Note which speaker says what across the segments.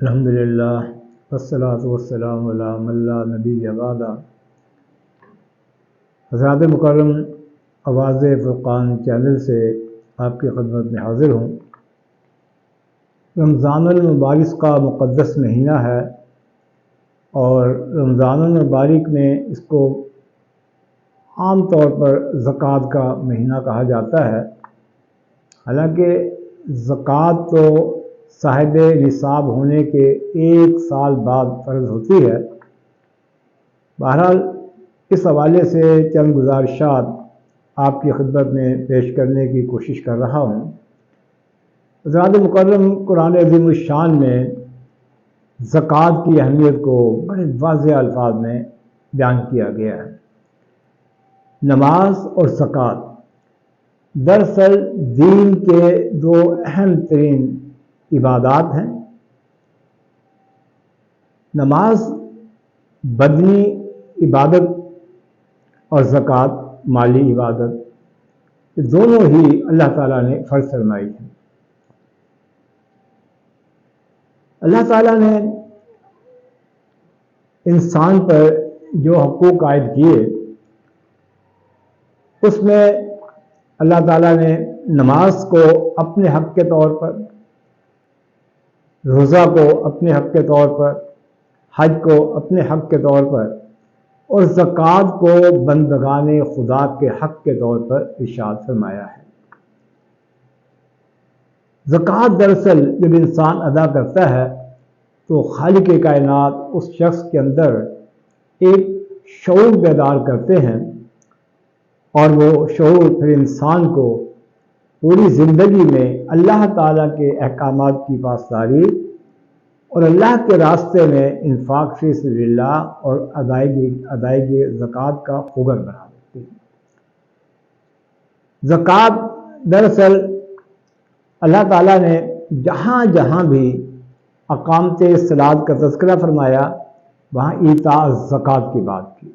Speaker 1: الحمدللہ والصلاۃ والسلام علی من لا نبی بعد۔ حضرات مکرم، آواز فرقان چینل سے آپ کی خدمت میں حاضر ہوں۔ رمضان المبارک کا مقدس مہینہ ہے اور رمضان المبارک میں اس کو عام طور پر زکوٰۃ کا مہینہ کہا جاتا ہے۔ حالانکہ زکوٰۃ تو صاحب نصاب ہونے کے 1 سال بعد فرض ہوتی ہے۔ بہرحال اس حوالے سے چند گزارشات آپ کی خدمت میں پیش کرنے کی کوشش کر رہا ہوں۔ حضرات مکرم، قرآن عظیم الشان میں زکوٰۃ کی اہمیت کو بڑے واضح الفاظ میں بیان کیا گیا ہے۔ نماز اور زکوٰۃ دراصل دین کے 2 اہم ترین عبادات ہیں۔ نماز بدنی عبادت اور زکوٰۃ مالی عبادت، یہ دونوں ہی اللہ تعالیٰ نے فرض فرمائی ہیں۔ اللہ تعالیٰ نے انسان پر جو حقوق عائد کیے، اس میں اللہ تعالیٰ نے نماز کو اپنے حق کے طور پر، روزہ کو اپنے حق کے طور پر، حج کو اپنے حق کے طور پر اور زکوٰۃ کو بندگان خدا کے حق کے طور پر ارشاد فرمایا ہے۔ زکوٰۃ دراصل جب انسان ادا کرتا ہے تو خالق کائنات اس شخص کے اندر ایک شعور بیدار کرتے ہیں، اور وہ شعور پھر انسان کو پوری زندگی میں اللہ تعالیٰ کے احکامات کی پاسداری اور اللہ کے راستے میں انفاق فی سبیل اللہ اور ادائیگی زکوٰۃ کا خوگر بنا دیتی ہے۔ زکوٰۃ دراصل اللہ تعالیٰ نے جہاں جہاں بھی اقامت صلاۃ کا تذکرہ فرمایا، وہاں ایتاء زکوٰۃ کی بات کی۔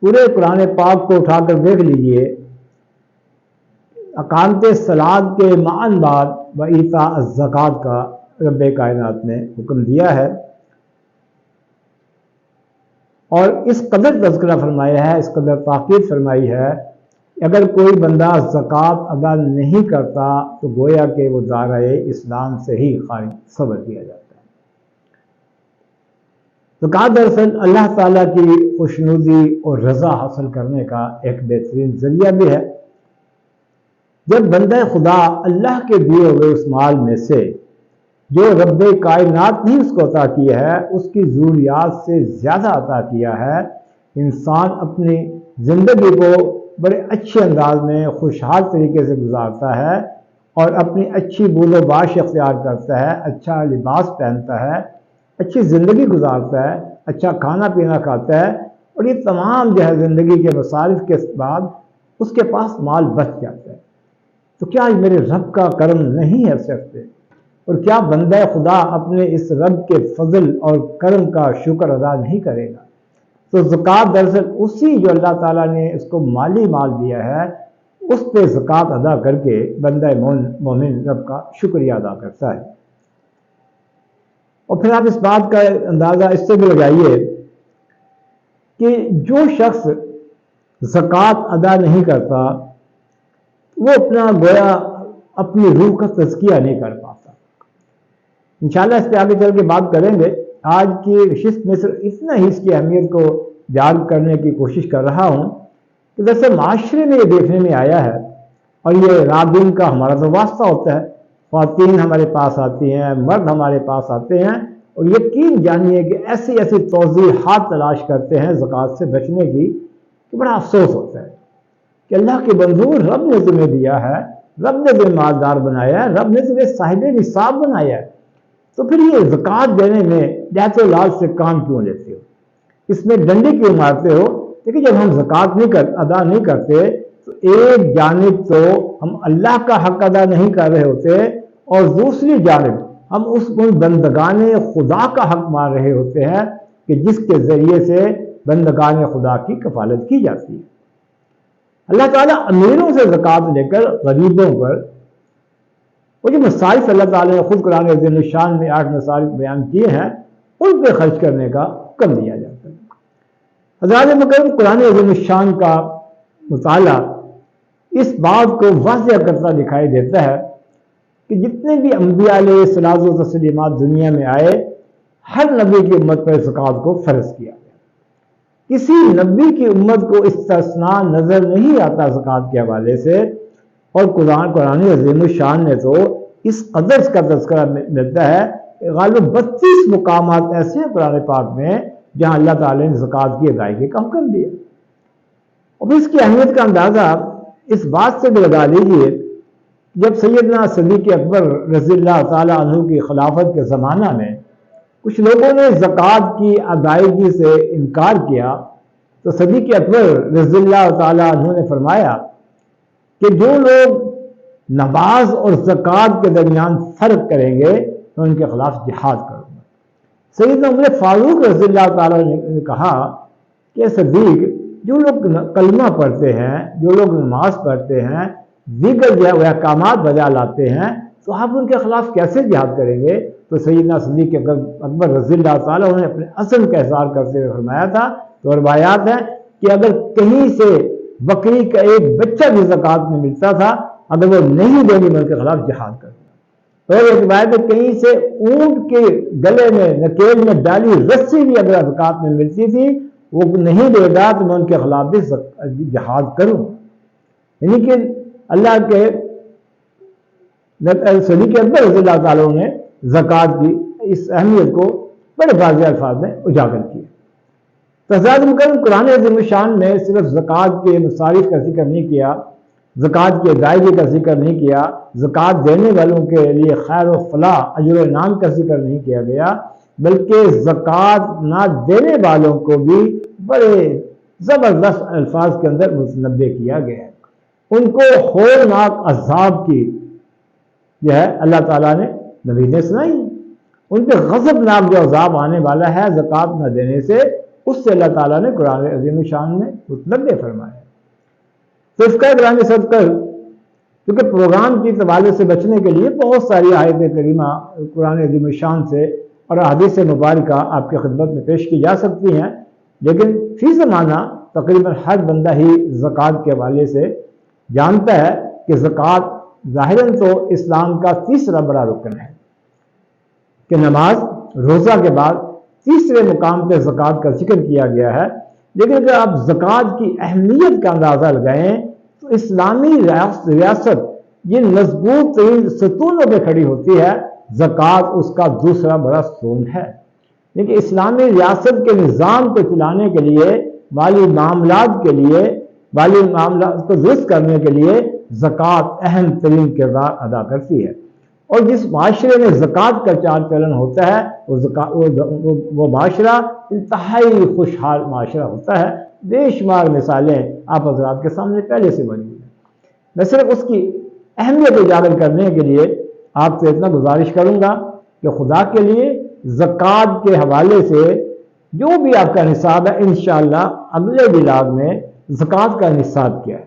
Speaker 1: پورے قرآن پاک کو اٹھا کر دیکھ لیجئے، اقامت صلاۃ کے معاً بعد و ایتاء الزکوٰۃ کا رب کائنات نے حکم دیا ہے، اور اس قدر تذکرہ فرمایا ہے، اس قدر تاکید فرمائی ہے، اگر کوئی بندہ زکوٰۃ ادا نہیں کرتا تو گویا کہ وہ دائرۂ اسلام سے ہی خارج صبر کیا جاتا ہے۔ زکوٰۃ دراصل اللہ تعالیٰ کی خوشنودی اور رضا حاصل کرنے کا ایک بہترین ذریعہ بھی ہے۔ جب بندہ خدا اللہ کے دیے ہوئے اس مال میں سے جو رب کائنات نے اس کو عطا کیا ہے، اس کی ضروریات سے زیادہ عطا کیا ہے، انسان اپنی زندگی کو بڑے اچھے انداز میں خوشحال طریقے سے گزارتا ہے اور اپنی اچھی بود و باش اختیار کرتا ہے، اچھا لباس پہنتا ہے، اچھی زندگی گزارتا ہے، اچھا کھانا پینا کھاتا ہے، اور یہ تمام جو ہے زندگی کے مصارف کے بعد اس کے پاس مال بچ جاتا ہے۔ تو کیا میرے رب کا کرم نہیں ہے صرف پہ؟ اور کیا بندہ خدا اپنے اس رب کے فضل اور کرم کا شکر ادا نہیں کرے گا؟ تو زکوٰۃ دراصل اسی جو اللہ تعالیٰ نے اس کو مالی مال دیا ہے، اس پہ زکوٰۃ ادا کر کے بندہ مومن رب کا شکریہ ادا کرتا ہے۔ اور پھر آپ اس بات کا اندازہ اس سے بھی لگائیے کہ جو شخص زکوٰۃ ادا نہیں کرتا، وہ اپنا گویا اپنی روح کا تزکیہ نہیں کر پاتا۔ انشاءاللہ اس پہ آگے چل کے بات کریں گے۔ آج کی نشست میں صرف اتنا ہی اس کی اہمیت کو یاد کرنے کی کوشش کر رہا ہوں کہ جیسے معاشرے میں یہ دیکھنے میں آیا ہے، اور یہ رات دن کا ہمارا تو واسطہ ہوتا ہے، خواتین ہمارے پاس آتی ہیں، مرد ہمارے پاس آتے ہیں، اور یقین جانیے کہ ایسی ایسی توضیحات تلاش کرتے ہیں زکوٰۃ سے بچنے کی کہ بڑا افسوس ہوتا ہے کہ اللہ کے بندو، رب نے تمہیں دیا ہے، رب نے تمہیں مالدار بنایا ہے، رب نے تمہیں صاحب نصاب بنایا ہے، تو پھر یہ زکوٰۃ دینے میں لہذ و لعاب سے کام کیوں لیتے ہو؟ اس میں ڈنڈی کیوں مارتے ہو؟ لیکن جب ہم زکوٰۃ ادا نہیں کرتے تو ایک جانب تو ہم اللہ کا حق ادا نہیں کر رہے ہوتے، اور دوسری جانب ہم ان بندگان خدا کا حق مار رہے ہوتے ہیں کہ جس کے ذریعے سے بندگان خدا کی کفالت کی جاتی ہے۔ اللہ تعالیٰ امیروں سے زکوٰۃ لے کر غریبوں پر وہ جو مصارف اللہ تعالیٰ نے خود قرآن عظیم الشان میں 8 مصارف بیان کیے ہیں ان پہ خرچ کرنے کا حکم دیا جاتا ہے۔ حضرات مکرم قرآن عظیم الشان کا مطالعہ اس بات کو واضح کرتا دکھائی دیتا ہے کہ جتنے بھی انبیاء علیہ الصلوۃ والتسلیمات دنیا میں آئے، ہر نبی کی امت پر زکوٰۃ کو فرض کیا گیا۔ کسی نبی کی امت کو استثناء نظر نہیں آتا زکوٰۃ کے حوالے سے، اور قرآن عظیم الشان نے تو اس قدر کا تذکرہ ملتا ہے کہ غالباً 32 مقامات ایسے ہیں قرآن پاک میں جہاں اللہ تعالی نے زکوٰۃ کی ادائیگی کا حکم دیا۔ اور اس کی اہمیت کا اندازہ اس بات سے بھی لگا لیجیے، جب سیدنا صدیق اکبر رضی اللہ تعالیٰ عنہ کی خلافت کے زمانہ میں کچھ لوگوں نے زکوٰۃ کی ادائیگی سے انکار کیا، تو صدیق اکبر رضی اللہ تعالیٰ عنہ نے فرمایا کہ جو لوگ نماز اور زکوٰۃ کے درمیان فرق کریں گے تو ان کے خلاف جہاد کروں گا۔ سیدنا عمر فاروق رضی اللہ تعالیٰ نے کہا کہ صدیق، جو لوگ کلمہ پڑھتے ہیں، جو لوگ نماز پڑھتے ہیں، دیگر جو ہے وہ احکامات بجا لاتے ہیں، تو آپ ان کے خلاف کیسے جہاد کریں گے؟ تو سیدنا صدیق اکبر رضی اللہ تعالیٰ نے اپنے عزم کا اظہار کرتے ہوئے فرمایا تھا، تو روایات ہے کہ اگر کہیں سے بکری کا ایک بچہ بھی زکوٰۃ میں ملتا تھا، اگر وہ نہیں دیں گے میں ان کے خلاف جہاد کروں گا۔ اور ایک روایت ہے کہیں سے اونٹ کے گلے میں نکیل میں ڈالی رسی بھی اگر زکوٰۃ میں ملتی تھی، وہ نہیں دے گا تو میں ان کے خلاف بھی جہاد کروں گا۔ یعنی کہ اللہ کے صدیق اکبر رضی اللہ تعالیٰ نے زکوٰۃ کی اس اہمیت کو بڑے واضح الفاظ میں اجاگر کیا۔ حضرات مکرم قرآن عظیم الشان میں صرف زکوٰۃ کے مصارف کا ذکر نہیں کیا، زکوٰۃ کی ادائیگی کا ذکر نہیں کیا، زکوٰۃ دینے والوں کے لیے خیر و فلاح اجر و انعام کا ذکر نہیں کیا گیا، بلکہ زکوٰۃ نہ دینے والوں کو بھی بڑے زبردست الفاظ کے اندر متنبع کیا گیا ہے۔ ان کو ہولناک عذاب کی جو ہے اللہ تعالیٰ نے نبی نے سنائی، ان پہ غضبناک جو عذاب آنے والا ہے زکوٰۃ نہ دینے سے، اس سے اللہ تعالیٰ نے قرآن عظیم الشان میں متنبع فرمایا۔ تو اس کا گرامی صدقہ، کیونکہ پروگرام کی حوالے سے بچنے کے لیے بہت ساری آیت کریمہ قرآن عظیم الشان سے اور احادیث مبارکہ آپ کی خدمت میں پیش کی جا سکتی ہیں، لیکن فی زمانہ تقریباً ہر بندہ ہی زکوٰۃ کے حوالے سے جانتا ہے کہ زکوٰۃ ظاہراً تو اسلام کا تیسرا بڑا رکن ہے، کہ نماز روزہ کے بعد تیسرے مقام پہ زکوٰۃ کا ذکر کیا گیا ہے۔ لیکن اگر آپ زکوٰۃ کی اہمیت کا اندازہ لگائیں تو اسلامی ریاست یہ مضبوط ترین ستونوں پہ کھڑی ہوتی ہے، زکوٰۃ اس کا دوسرا بڑا ستون ہے۔ لیکن اسلامی ریاست کے نظام کو چلانے کے لیے، مالی معاملات کے لیے، مالی معاملات کو درست کرنے کے لیے زکوٰۃ اہم ترین کردار ادا کرتی ہے۔ اور جس معاشرے میں زکوٰۃ کا چال چلن ہوتا ہے وہ معاشرہ انتہائی خوشحال معاشرہ ہوتا ہے۔ بے شمار مثالیں آپ حضرات کے سامنے پہلے سے موجود ہیں۔ میں صرف اس کی اہمیت اجاگر کرنے کے لیے آپ سے اتنا گزارش کروں گا کہ خدا کے لیے زکوٰۃ کے حوالے سے جو بھی آپ کا نصاب ہے، انشاءاللہ اگلے ولاگ میں زکوٰۃ کا نصاب کیا ہے،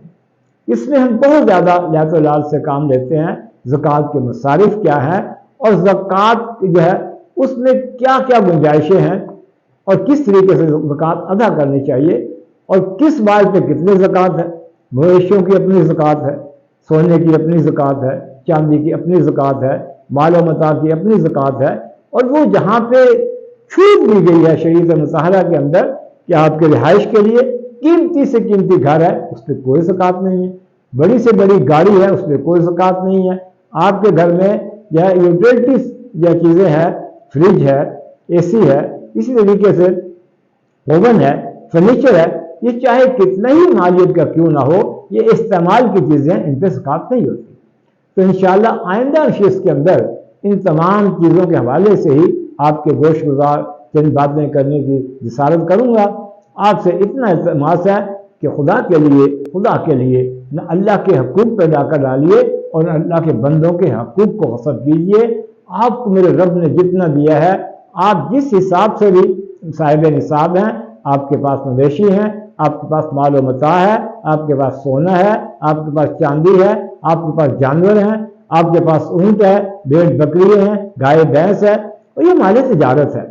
Speaker 1: اس میں ہم بہت زیادہ لحاظ و لال سے کام لیتے ہیں۔ زکوٰۃ کے مصارف کیا ہیں اور زکوٰۃ جو ہے اس میں کیا کیا گنجائشیں ہیں اور کس طریقے سے زکوٰۃ ادا کرنی چاہیے، اور کس مال پہ کتنی زکوٰۃ ہے۔ مویشیوں کی اپنی زکوٰۃ ہے، سونے کی اپنی زکوٰۃ ہے، چاندی کی اپنی زکوٰۃ ہے، مال و متاع کی اپنی زکوٰۃ ہے، اور وہ جہاں پہ چھوٹ دی گئی ہے شریعت مطہرہ کے اندر کہ آپ کے رہائش کے لیے قیمتی سے قیمتی گھر ہے، اس پہ کوئی زکوٰۃ نہیں ہے، بڑی سے بڑی گاڑی ہے، اس پہ کوئی زکوٰۃ نہیں ہے، آپ کے گھر میں یا یوٹیلٹیز یا چیزیں ہیں، فریج ہے، اے سی ہے، اسی طریقے سے اوون ہے، فرنیچر ہے، یہ چاہے کتنا ہی مالیت کا کیوں نہ ہو، یہ استعمال کی چیزیں، ان پہ زکوٰۃ نہیں ہوتی۔ تو انشاءاللہ آئندہ نشست کے اندر ان تمام چیزوں کے حوالے سے ہی آپ کے گوش گزار چند باتیں کرنے کی جسارت کروں گا۔ آپ سے اتنا التماس ہے کہ خدا کے لیے نہ اللہ کے حقوق پیدا کر ڈالیے اور نہ اللہ کے بندوں کے حقوق کو غصب کیجیے۔ آپ کو میرے رب نے جتنا دیا ہے، آپ جس حساب سے بھی صاحب نصاب ہیں، آپ کے پاس مویشی ہیں، آپ کے پاس مال و متاع ہے، آپ کے پاس سونا ہے، آپ کے پاس چاندی ہے، آپ کے پاس جانور ہیں، آپ کے پاس اونٹ ہے، بھیڑ بکری ہیں، گائے بھینس ہے، اور یہ مال تجارت ہے۔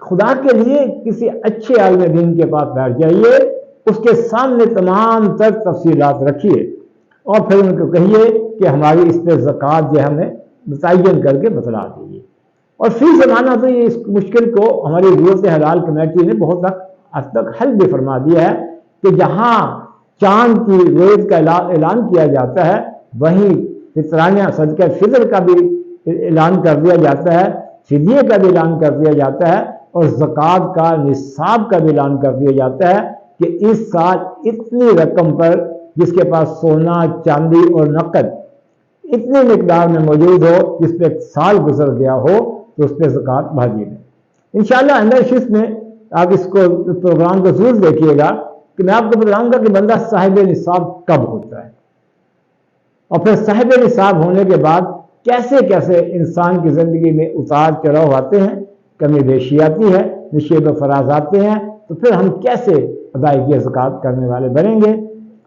Speaker 1: خدا کے لیے کسی اچھے عالم دین کے پاس بیٹھ جائیے، اس کے سامنے تمام تر تفصیلات رکھیے اور پھر ان کو کہیے کہ ہماری اس پہ زکوٰۃ جو ہمیں متعین کر کے بتلا دیجیے۔ اور فی زمانہ تو یہ اس مشکل کو ہماری ریاست حلال کمیٹی نے بہت حد تک حل بھی فرما دیا ہے کہ جہاں چاند کی روز کا اعلان کیا جاتا ہے، وہیں فطرانہ صدقہ فطر کا بھی اعلان کر دیا جاتا ہے، فدیے کا بھی اعلان کر دیا جاتا ہے، اور زکوٰۃ کا نصاب کا بھی اعلان کر دیا جاتا ہے کہ اس سال اتنی رقم پر جس کے پاس سونا، چاندی اور نقد اتنی مقدار میں موجود ہو، جس پہ ایک سال گزر گیا ہو، تو اس پہ زکوٰۃ واجب ہے۔ انشاءاللہ آئندہ نشست میں آپ اس کو پروگرام کو ضرور دیکھیے گا کہ میں آپ کو بتاؤں گا کہ بندہ صاحب نصاب کب ہوتا ہے، اور پھر صاحب نصاب ہونے کے بعد کیسے کیسے انسان کی زندگی میں اتار چڑھاؤ آتے ہیں، کمی بیشی آتی ہے، نشیب و فراز آتے ہیں، تو پھر ہم کیسے ادائیگی زکوٰۃ کرنے والے بنیں گے۔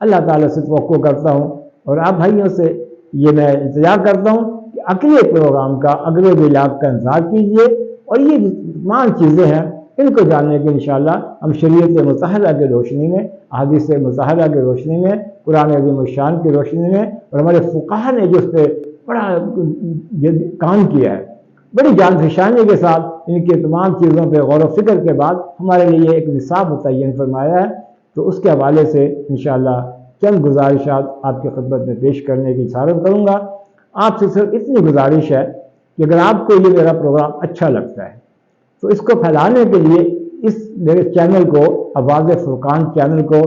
Speaker 1: اللہ تعالیٰ سے توقع کرتا ہوں اور آپ بھائیوں سے یہ میں انتظار کرتا ہوں کہ اگلے پروگرام کا، اگلے ولاگ کا انتظار کیجیے، اور یہ تمام چیزیں ہیں ان کو جاننے کے انشاءاللہ ہم شریعت مطہرہ کی روشنی میں، احادیث مطہرہ کی روشنی میں، قرآن عظیم الشان کی روشنی میں، اور ہمارے فقہا نے جو اس پہ بڑا کام کیا ہے، بڑی جان فشانی کے ساتھ ان کی تمام چیزوں پہ غور و فکر کے بعد ہمارے لیے ایک نصاب متعین فرمایا ہے، تو اس کے حوالے سے انشاءاللہ چند گزارشات آپ کی خدمت میں پیش کرنے کی اشارت کروں گا۔ آپ سے صرف اتنی گزارش ہے کہ اگر آپ کو یہ میرا پروگرام اچھا لگتا ہے تو اس کو پھیلانے کے لیے اس میرے چینل کو، آواز فرقان چینل کو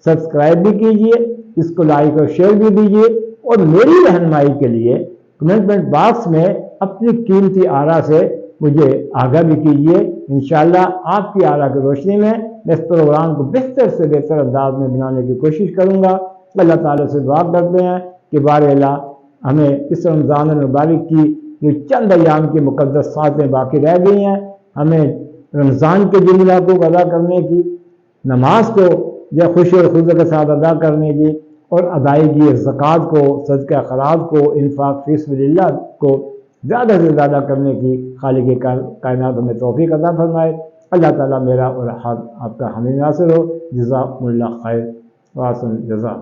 Speaker 1: سبسکرائب بھی کیجئے، اس کو لائک اور شیئر بھی دیجئے، اور میری رہنمائی کے لیے کمنٹ باکس میں اپنی قیمتی آراء سے مجھے آگاہ بھی کیجئے۔ انشاءاللہ آپ کی آراء کی روشنی میں اس پروگرام کو بہتر سے بہتر انداز میں بنانے کی کوشش کروں گا۔ اللہ تعالیٰ سے دعا کرتے ہیں کہ بار اللہ ہمیں اس رمضان المبارک کی جو چند ایام کی مقدس ساعتیں باقی رہ گئی ہیں، ہمیں رمضان کے جملہ کو ادا کرنے کی، نماز کو یا خوشی اور خضوع کے ساتھ ادا کرنے کی، اور ادائیگی زکوٰۃ کو، صدقہ خیرات کو، انفاق فی سبیل اللہ کو زیادہ سے زیادہ کرنے کی خالق کائنات ہمیں توفیق عطا فرمائے۔ اللہ تعالیٰ میرا اور آپ کا حامی ناصر ہو۔ جزاکم اللہ خیر، واسن جزا۔